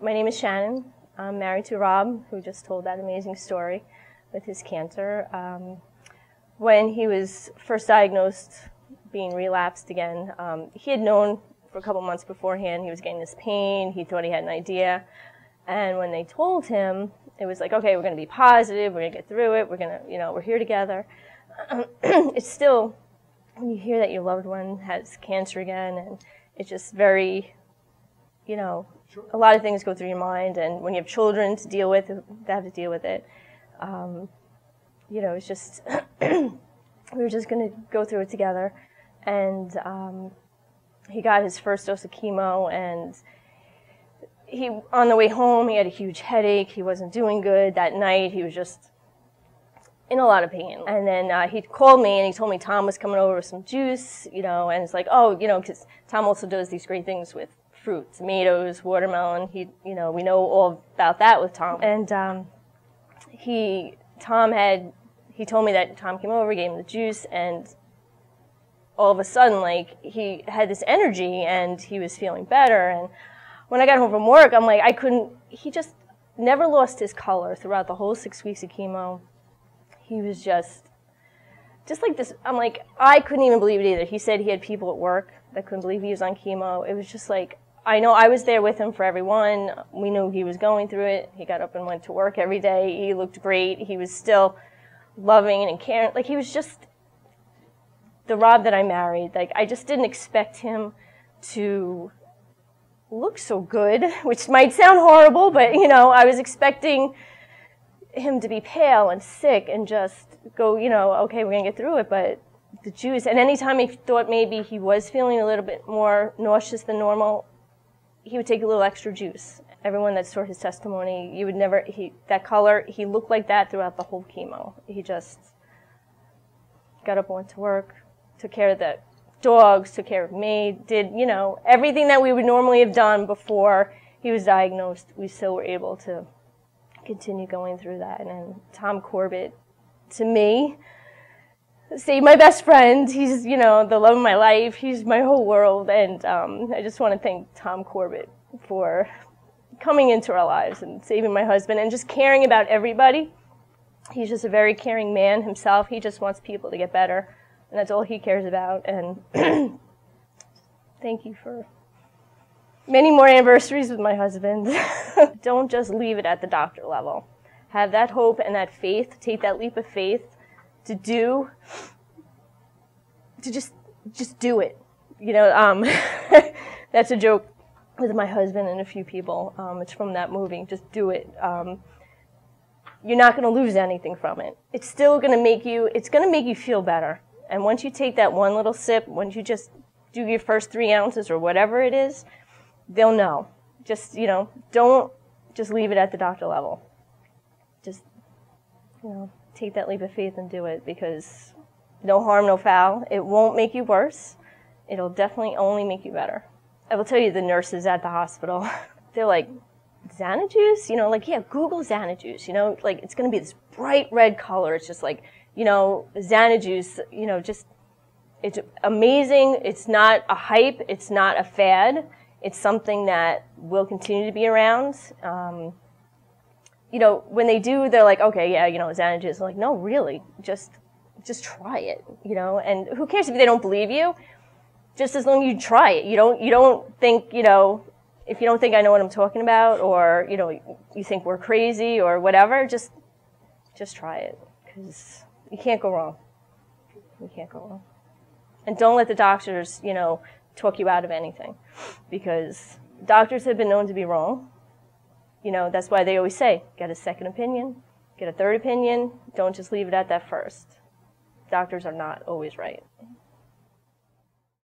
My name is Shannon. I'm married to Rob, who just told that amazing story with his cancer. When he was first diagnosed, being relapsed again, he had known for a couple months beforehand he was getting this pain. He thought he had an idea. And when they told him, it was like, okay, we're going to be positive, we're going to get through it, we're going to, we're here together. It's still, when you hear that your loved one has cancer again, and it's just very, a lot of things go through your mind, and when you have children to deal with, they have to deal with it. It's just, we were just going to go through it together. And he got his first dose of chemo, and on the way home, he had a huge headache. He wasn't doing good that night. He was just in a lot of pain. And then he called me, and he told me Tom was coming over with some juice, and it's like, oh, because Tom also does these great things with fruit, tomatoes, watermelon. We know all about that with Tom. And he told me that Tom came over, gave him the juice, and all of a sudden, he had this energy, and he was feeling better. And when I got home from work, I'm like, he just never lost his color throughout the whole 6 weeks of chemo. He was just like this. I'm like, I couldn't even believe it either. He said he had people at work that couldn't believe he was on chemo. It was just like, I know I was there with him for everyone. We knew he was going through it. He got up and went to work every day. He looked great. He was still loving and caring. He was just the Rob that I married. I just didn't expect him to look so good, which might sound horrible, but, I was expecting him to be pale and sick and just go, okay, we're going to get through it, but the juice, and anytime he thought maybe he was feeling a little bit more nauseous than normal, he would take a little extra juice. Everyone that saw his testimony, that color, he looked like that throughout the whole chemo. He just got up and went to work, took care of the dogs, took care of me, did, everything that we would normally have done before he was diagnosed. We still were able to continue going through that. And Tom Corbett, to me, my best friend. He's, the love of my life. He's my whole world. And I just want to thank Tom Corbett for coming into our lives and saving my husband and just caring about everybody. He's just a very caring man himself. He just wants people to get better. And that's all he cares about. And thank you for many more anniversaries with my husband. Don't just leave it at the doctor level. Have that hope and that faith. Take that leap of faith to just do it. That's a joke with my husband and a few people. It's from that movie. Just do it. You're not going to lose anything from it. It's still going to make you feel better. And once you take that one little sip, once you just do your first 3 ounces or whatever it is, they'll know. Just, don't just leave it at the doctor level. Just, take that leap of faith and do it, because no harm, no foul. It won't make you worse. It'll definitely only make you better. I will tell you, the nurses at the hospital, they're like, Xanajuice? Yeah, Google Xanajuice. It's going to be this bright red color. It's just Xanajuice, it's amazing. It's not a hype. It's not a fad. It's something that will continue to be around. When they do, they're like, okay, yeah, Xanajuice. I'm like, no, really, just try it, and who cares if they don't believe you? Just as long as you try it. You don't think, if you don't think I know what I'm talking about, or, you think we're crazy or whatever, just try it, because you can't go wrong. You can't go wrong. And don't let the doctors, talk you out of anything, because doctors have been known to be wrong. That's why they always say, get a second opinion, get a third opinion. Don't just leave it at that first. Doctors are not always right.